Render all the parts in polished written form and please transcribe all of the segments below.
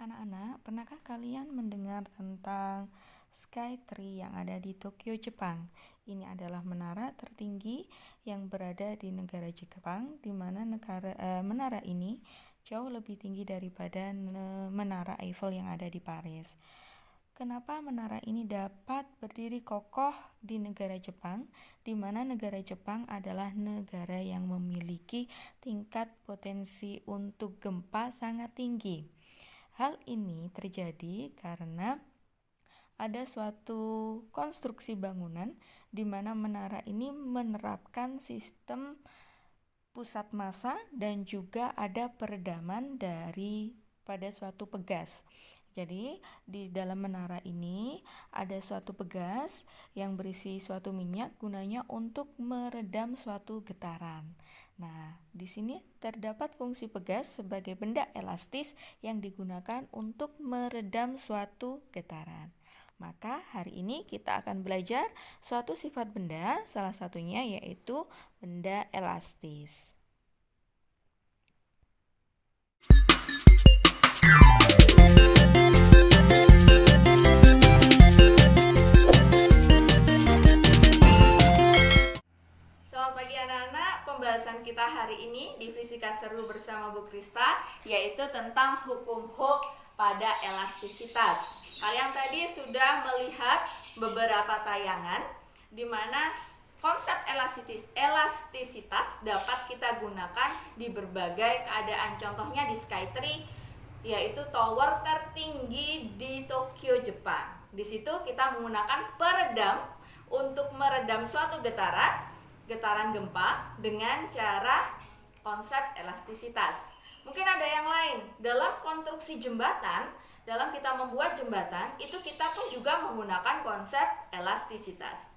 Anak-anak, pernahkah kalian mendengar tentang Sky Tree yang ada di Tokyo, Jepang? Ini adalah menara tertinggi yang berada di negara Jepang, di mana menara ini jauh lebih tinggi daripada menara Eiffel yang ada di Paris. Kenapa menara ini dapat berdiri kokoh di negara Jepang, di mana negara Jepang adalah negara yang memiliki tingkat potensi untuk gempa sangat tinggi. Hal ini terjadi karena ada suatu konstruksi bangunan di mana menara ini menerapkan sistem pusat massa dan juga ada peredaman pada suatu pegas. Jadi di dalam menara ini ada suatu pegas yang berisi suatu minyak gunanya untuk meredam suatu getaran. Nah, di sini terdapat fungsi pegas sebagai benda elastis yang digunakan untuk meredam suatu getaran. Maka hari ini kita akan belajar suatu sifat benda, salah satunya yaitu benda elastis. Pembahasan kita hari ini di Fisika Seru bersama Bu Krista yaitu tentang hukum Hooke pada elastisitas. Kalian tadi sudah melihat beberapa tayangan di mana konsep elastisitas dapat kita gunakan di berbagai keadaan. Contohnya di Sky Tree, yaitu tower tertinggi di Tokyo, Jepang. Di situ kita menggunakan peredam untuk meredam suatu getaran gempa dengan cara konsep elastisitas. Mungkin ada yang lain. Dalam konstruksi jembatan, dalam kita membuat jembatan, itu kita pun juga menggunakan konsep elastisitas.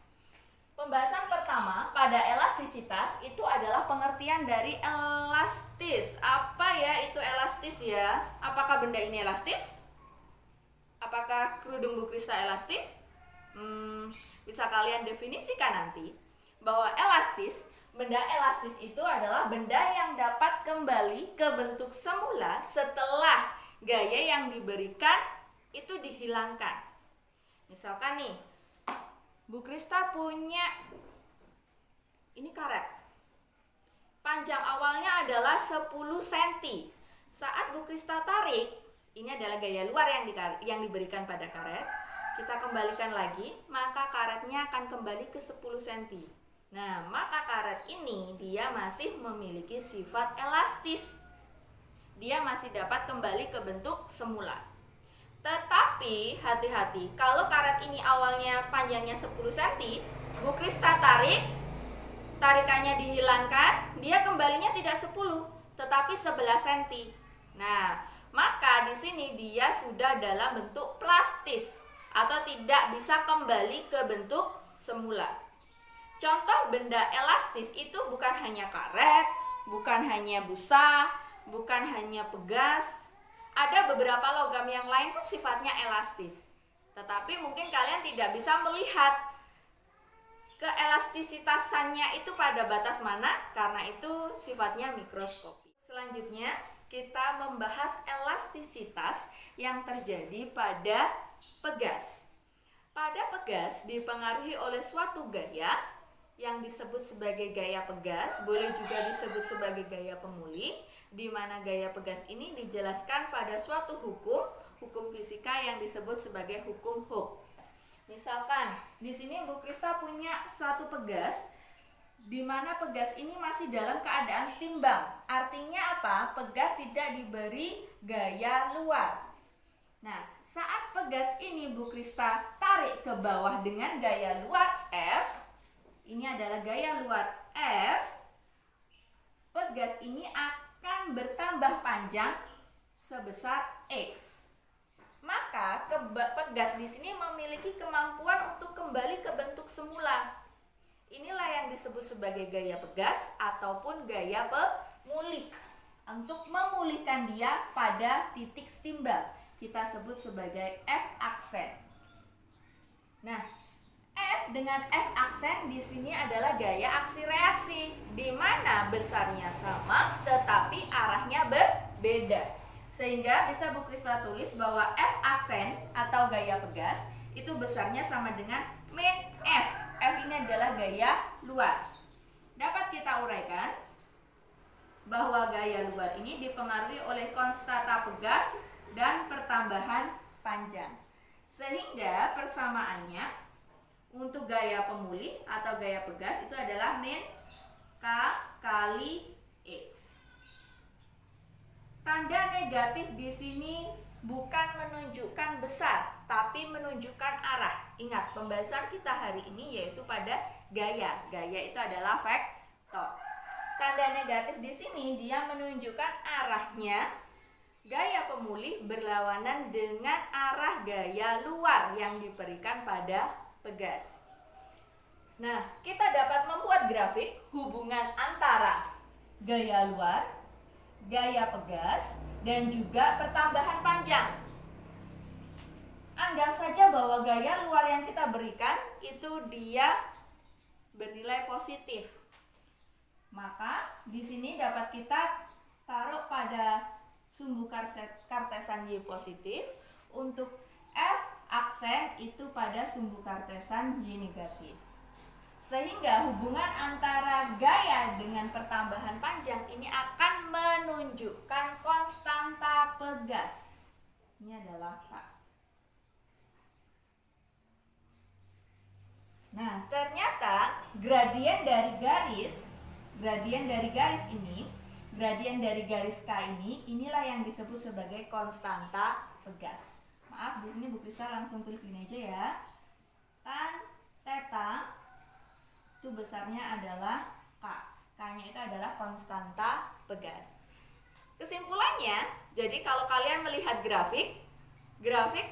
Pembahasan pertama pada elastisitas itu adalah pengertian dari elastis. Apa ya itu elastis ya? Apakah benda ini elastis? Apakah kerudung Bu Krista elastis? Bisa kalian definisikan nanti. Bahwa benda elastis itu adalah benda yang dapat kembali ke bentuk semula setelah gaya yang diberikan itu dihilangkan. Misalkan nih, Bu Krista punya ini karet. Panjang awalnya adalah 10 cm. Saat Bu Krista tarik, ini adalah gaya luar yang diberikan pada karet. Kita kembalikan lagi, maka karetnya akan kembali ke 10 cm. Nah, maka karet ini dia masih memiliki sifat elastis. Dia masih dapat kembali ke bentuk semula. Tetapi hati-hati, kalau karet ini awalnya panjangnya 10 cm, Bu Krista tarikannya dihilangkan, dia kembalinya tidak 10, tetapi 11 cm. Nah, maka di sini dia sudah dalam bentuk plastis atau tidak bisa kembali ke bentuk semula. Contoh benda elastis itu bukan hanya karet, bukan hanya busa, bukan hanya pegas. Ada beberapa logam yang lain pun sifatnya elastis. Tetapi mungkin kalian tidak bisa melihat keelastisitasannya itu pada batas mana, karena itu sifatnya mikroskopis. Selanjutnya kita membahas elastisitas yang terjadi pada pegas. Pada pegas dipengaruhi oleh suatu gaya yang disebut sebagai gaya pegas, boleh juga disebut sebagai gaya pemulih, di mana gaya pegas ini dijelaskan pada suatu hukum fisika yang disebut sebagai hukum Hooke. Misalkan di sini Bu Krista punya suatu pegas, di mana pegas ini masih dalam keadaan setimbang. Artinya apa? Pegas tidak diberi gaya luar. Nah, saat pegas ini Bu Krista tarik ke bawah dengan gaya luar F, ini adalah gaya luar F, pegas ini akan bertambah panjang sebesar X. Maka pegas di sini memiliki kemampuan untuk kembali ke bentuk semula. Inilah yang disebut sebagai gaya pegas ataupun gaya pemulih. Untuk memulihkan dia pada titik setimbang, kita sebut sebagai F aksen. Nah, F dengan F aksen di sini adalah gaya aksi reaksi, di mana besarnya sama tetapi arahnya berbeda. Sehingga bisa Bu Krista tulis bahwa F aksen atau gaya pegas itu besarnya sama dengan min F. F ini adalah gaya luar. Dapat kita uraikan bahwa gaya luar ini dipengaruhi oleh konstanta pegas dan pertambahan panjang. Sehingga persamaannya untuk gaya pemulih atau gaya pegas itu adalah min K kali X. Tanda negatif di sini bukan menunjukkan besar, tapi menunjukkan arah. Ingat, pembahasan kita hari ini yaitu pada gaya. Gaya itu adalah vektor. Tanda negatif di sini dia menunjukkan arahnya. Gaya pemulih berlawanan dengan arah gaya luar yang diberikan pada pegas. Nah, kita dapat membuat grafik hubungan antara gaya luar, gaya pegas, dan juga pertambahan panjang. Anggap saja bahwa gaya luar yang kita berikan itu dia bernilai positif. Maka di sini dapat kita taruh pada sumbu kartesan Y positif, untuk F aksen itu pada sumbu kartesan Y negatif. Sehingga hubungan antara gaya dengan pertambahan panjang ini akan menunjukkan konstanta pegas. Ini adalah K. Nah, ternyata gradien dari garis ini, gradien dari garis K ini, inilah yang disebut sebagai konstanta pegas. Maaf, di sini Bu Krista langsung tulis gini aja ya. Tan theta itu besarnya adalah K. K-nya itu adalah konstanta pegas. Kesimpulannya, jadi kalau kalian melihat grafik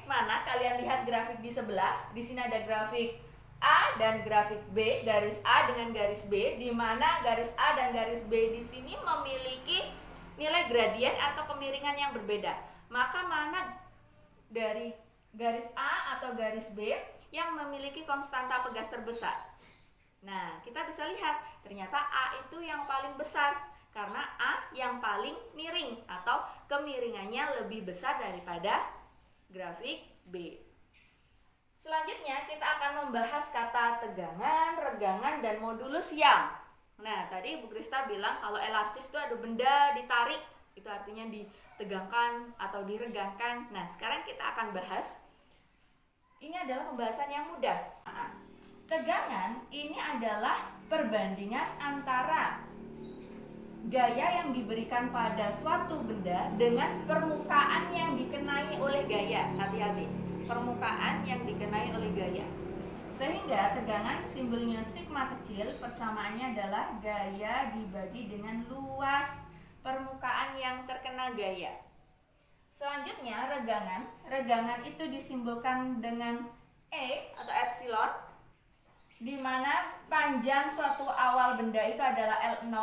mana kalian lihat grafik di sebelah, di sini ada grafik A dan grafik B, garis A dengan garis B, di mana garis A dan garis B di sini memiliki nilai gradien atau kemiringan yang berbeda. Maka mana dari garis A atau garis B yang memiliki konstanta pegas terbesar? Nah, kita bisa lihat ternyata A itu yang paling besar karena A yang paling miring atau kemiringannya lebih besar daripada grafik B. Selanjutnya kita akan membahas kata tegangan, regangan, dan modulus yang. Nah, tadi Bu Krista bilang kalau elastis itu ada benda ditarik, itu artinya ditegangkan atau diregangkan. Nah, sekarang kita akan bahas. Ini adalah pembahasan yang mudah. Tegangan ini adalah perbandingan antara gaya yang diberikan pada suatu benda dengan permukaan yang dikenai oleh gaya. Hati-hati, permukaan yang dikenai oleh gaya. Sehingga tegangan simbolnya sigma kecil, persamaannya adalah gaya dibagi dengan luas permukaan yang terkena gaya. Selanjutnya regangan. Regangan itu disimbolkan dengan E atau epsilon, di mana panjang suatu awal benda itu adalah L0.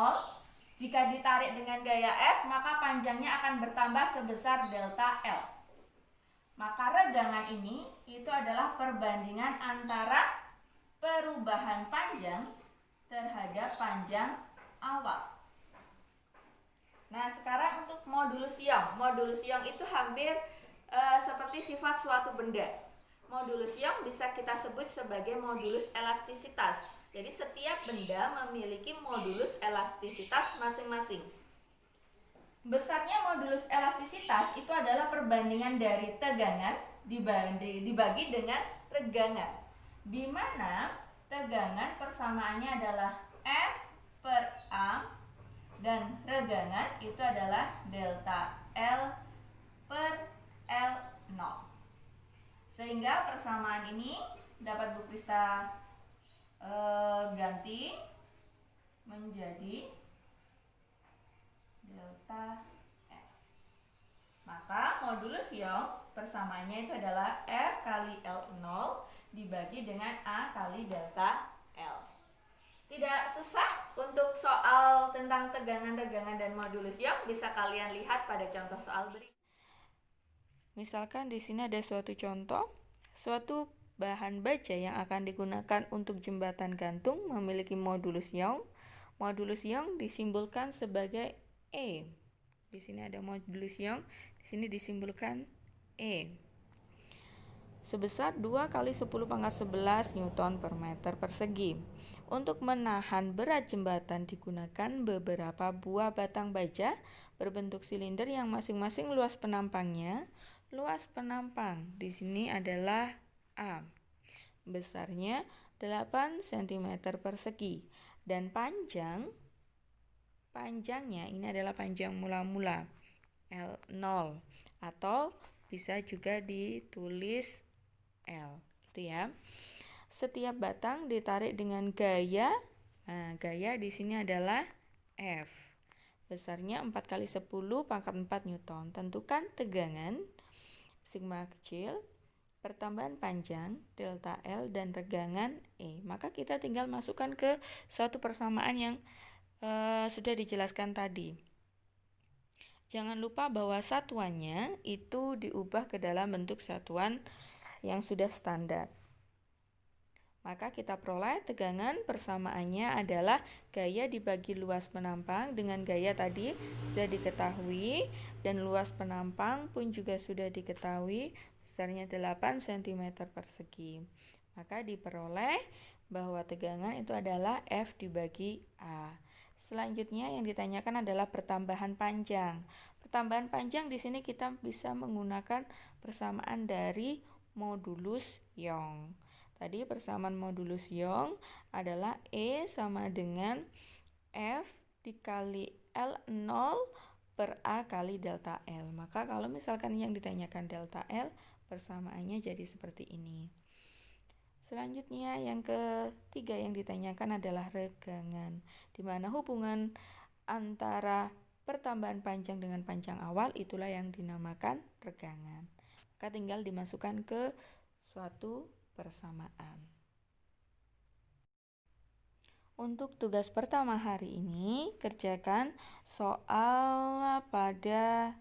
Jika ditarik dengan gaya F, maka panjangnya akan bertambah sebesar delta L. Maka regangan ini itu adalah perbandingan antara perubahan panjang terhadap panjang awal. Nah, sekarang untuk modulus Young. Modulus Young itu hampir seperti sifat suatu benda. Modulus Young bisa kita sebut sebagai modulus elastisitas. Jadi setiap benda memiliki modulus elastisitas masing-masing. Besarnya modulus elastisitas itu adalah perbandingan dari tegangan dibagi dengan regangan, di mana tegangan persamaannya adalah F per A dan regangan itu adalah delta L per L0. Sehingga persamaan ini dapat Bu Krista ganti menjadi delta F. Maka modulus Young persamaannya itu adalah F kali L0 dibagi dengan A kali delta L. Tidak susah untuk soal tentang tegangan, regangan, dan modulus Young, bisa kalian lihat pada contoh soal berikut. Misalkan di sini ada suatu contoh, suatu bahan baja yang akan digunakan untuk jembatan gantung memiliki modulus Young. Modulus Young disimbolkan sebagai E. Di sini ada modulus Young, di sini disimbolkan E. Sebesar 2 kali 10 pangkat 11 Newton per meter persegi. Untuk menahan berat jembatan digunakan beberapa buah batang baja berbentuk silinder yang masing-masing luas penampangnya. Luas penampang di sini adalah A. Besarnya 8 cm persegi dan panjangnya ini adalah panjang mula-mula L0 atau bisa juga ditulis L gitu ya. Setiap batang ditarik dengan gaya. Nah, gaya di sini adalah F. Besarnya 4 kali 10 pangkat 4 Newton. Tentukan tegangan sigma kecil, pertambahan panjang delta L dan regangan E. Maka kita tinggal masukkan ke suatu persamaan yang sudah dijelaskan tadi. Jangan lupa bahwa satuannya itu diubah ke dalam bentuk satuan yang sudah standar. Maka kita peroleh tegangan persamaannya adalah gaya dibagi luas penampang dengan gaya tadi sudah diketahui dan luas penampang pun juga sudah diketahui besarnya 8 cm persegi. Maka diperoleh bahwa tegangan itu adalah F dibagi A. Selanjutnya yang ditanyakan adalah pertambahan panjang. Pertambahan panjang di sini kita bisa menggunakan persamaan dari modulus Young. Tadi persamaan modulus Young adalah E sama dengan F dikali L0 per A kali delta L. Maka kalau misalkan yang ditanyakan delta L, persamaannya jadi seperti ini. Selanjutnya yang ketiga yang ditanyakan adalah regangan, di mana hubungan antara pertambahan panjang dengan panjang awal itulah yang dinamakan regangan. Maka tinggal dimasukkan ke suatu persamaan. Untuk tugas pertama hari ini, kerjakan soal pada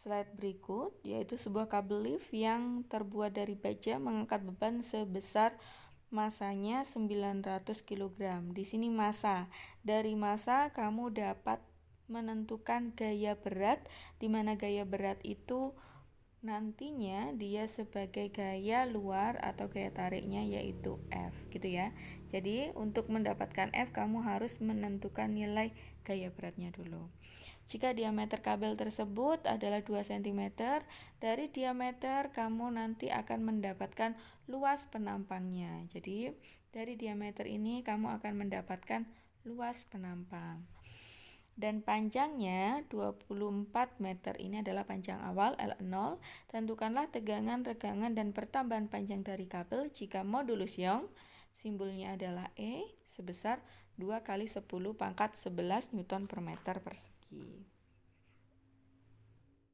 slide berikut, yaitu sebuah kabel lift yang terbuat dari baja mengangkat beban sebesar masanya 900 kg. Di sini massa. Dari massa kamu dapat menentukan gaya berat, di mana gaya berat itu nantinya dia sebagai gaya luar atau gaya tariknya yaitu F gitu ya. Jadi untuk mendapatkan F kamu harus menentukan nilai gaya beratnya dulu. Jika diameter kabel tersebut adalah 2 cm, dari diameter kamu nanti akan mendapatkan luas penampangnya. Jadi dari diameter ini kamu akan mendapatkan luas penampang. Dan panjangnya 24 meter ini adalah panjang awal L0. Tentukanlah tegangan, regangan, dan pertambahan panjang dari kabel jika modulus Young, simbolnya adalah E, sebesar 2 kali 10 pangkat 11 Newton per meter persegi.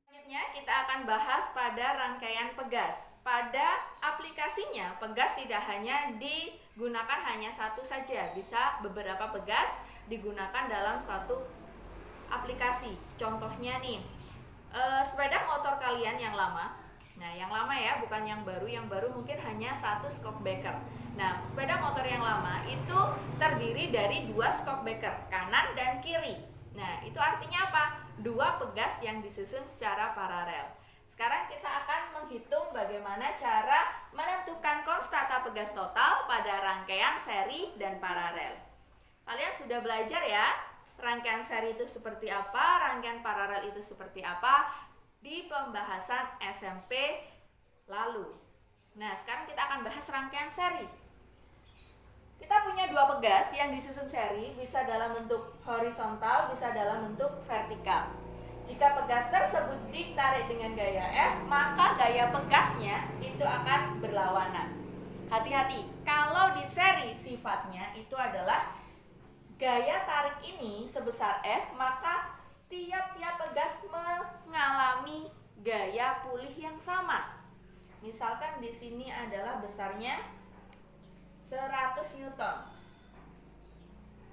Selanjutnya kita akan bahas pada rangkaian pegas. Pada aplikasinya, pegas tidak hanya digunakan hanya satu saja, bisa beberapa pegas digunakan dalam suatu aplikasi. Contohnya nih, sepeda motor kalian yang lama. Nah, yang lama ya, bukan yang baru. Yang baru mungkin hanya satu shock breaker. Nah, sepeda motor yang lama itu terdiri dari 2 shock breaker, kanan dan kiri. Nah, itu artinya apa? 2 pegas yang disusun secara paralel. Sekarang kita akan menghitung bagaimana cara menentukan konstanta pegas total pada rangkaian seri dan paralel. Kalian sudah belajar ya? Rangkaian seri itu seperti apa, rangkaian paralel itu seperti apa di pembahasan SMP lalu. Nah, sekarang kita akan bahas rangkaian seri. Kita punya 2 pegas yang disusun seri, bisa dalam bentuk horizontal, bisa dalam bentuk vertikal. Jika pegas tersebut ditarik dengan gaya F, maka gaya pegasnya itu akan berlawanan. Hati-hati, kalau di seri sifatnya itu adalah gaya tarik ini sebesar F, maka tiap-tiap pegas mengalami gaya pulih yang sama. Misalkan di sini adalah besarnya 100 Newton.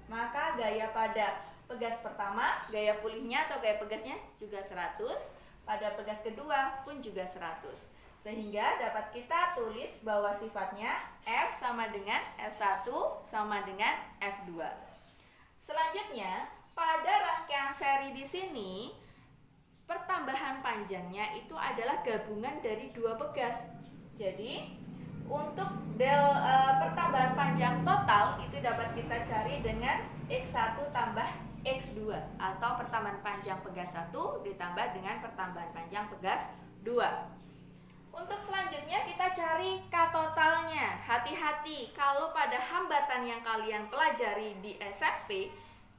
Maka gaya pada pegas pertama, gaya pulihnya atau gaya pegasnya juga 100. Pada pegas kedua pun juga 100. Sehingga dapat kita tulis bahwa sifatnya F sama dengan F1 sama dengan F2. Selanjutnya, pada rangkaian seri di sini, pertambahan panjangnya itu adalah gabungan dari dua pegas. Jadi, untuk pertambahan panjang total itu dapat kita cari dengan X1 tambah X2 atau pertambahan panjang pegas 1 ditambah dengan pertambahan panjang pegas 2. Untuk selanjutnya kita cari K totalnya. Hati-hati kalau pada hambatan yang kalian pelajari di SMP,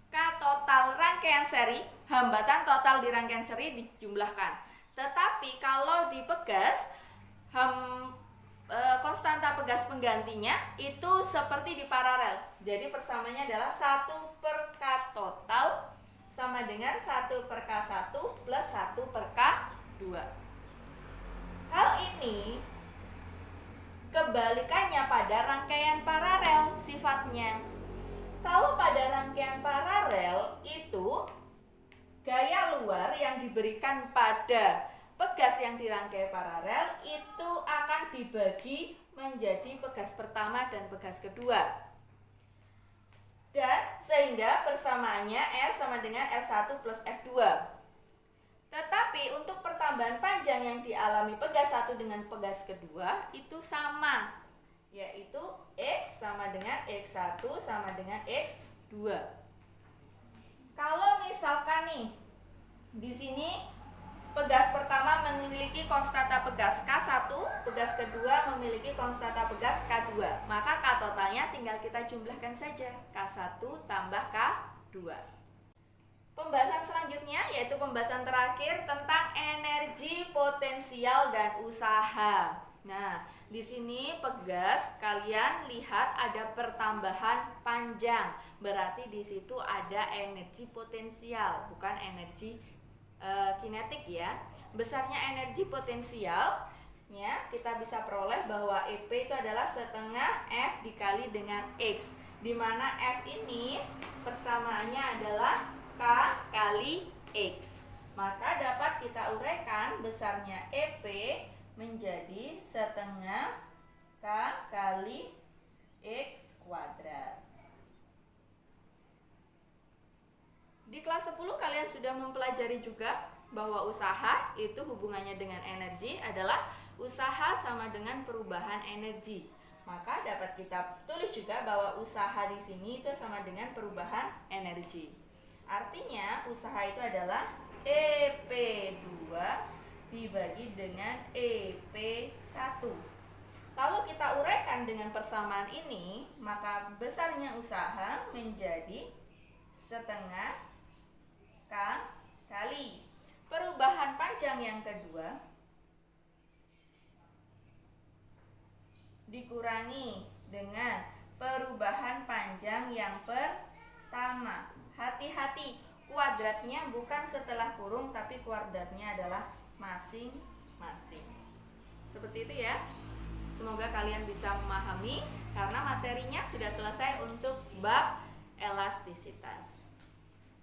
K total rangkaian seri, hambatan total di rangkaian seri dijumlahkan. Tetapi kalau di pegas, konstanta pegas penggantinya itu seperti di paralel. Jadi persamanya adalah 1 per K total sama dengan 1 per K1 plus 1 per K2. Hal ini kebalikannya pada rangkaian paralel sifatnya. Kalau pada rangkaian paralel itu gaya luar yang diberikan pada pegas yang dirangkai paralel itu akan dibagi menjadi pegas pertama dan pegas kedua. Dan sehingga persamaannya R sama dengan R1 plus F2. Tetapi untuk pertambahan panjang yang dialami pegas 1 dengan pegas kedua itu sama, yaitu X sama dengan X1 sama dengan X2. Kalau misalkan nih di sini pegas pertama memiliki konstanta pegas K1, pegas kedua memiliki konstanta pegas K2. Maka K totalnya tinggal kita jumlahkan saja, K1 tambah K2. Pembahasan selanjutnya yaitu pembahasan terakhir tentang energi potensial dan usaha. Nah, di sini pegas kalian lihat ada pertambahan panjang. Berarti di situ ada energi potensial, bukan energi kinetik ya. Besarnya energi potensialnya kita bisa peroleh bahwa EP itu adalah setengah F dikali dengan X, di mana F ini persamaannya adalah K kali X. Maka dapat kita uraikan besarnya EP menjadi setengah K kali X kuadrat. Di kelas 10 kalian sudah mempelajari juga bahwa usaha itu hubungannya dengan energi adalah usaha sama dengan perubahan energi. Maka dapat kita tulis juga bahwa usaha di sini itu sama dengan perubahan energi. Artinya usaha itu adalah EP2 dibagi dengan EP1. Kalau kita uraikan dengan persamaan ini, maka besarnya usaha menjadi setengah K kali perubahan panjang yang kedua dikurangi dengan perubahan panjang yang pertama. Hati-hati, kuadratnya bukan setelah kurung tapi kuadratnya adalah masing-masing. Seperti itu ya. Semoga kalian bisa memahami karena materinya sudah selesai untuk bab elastisitas.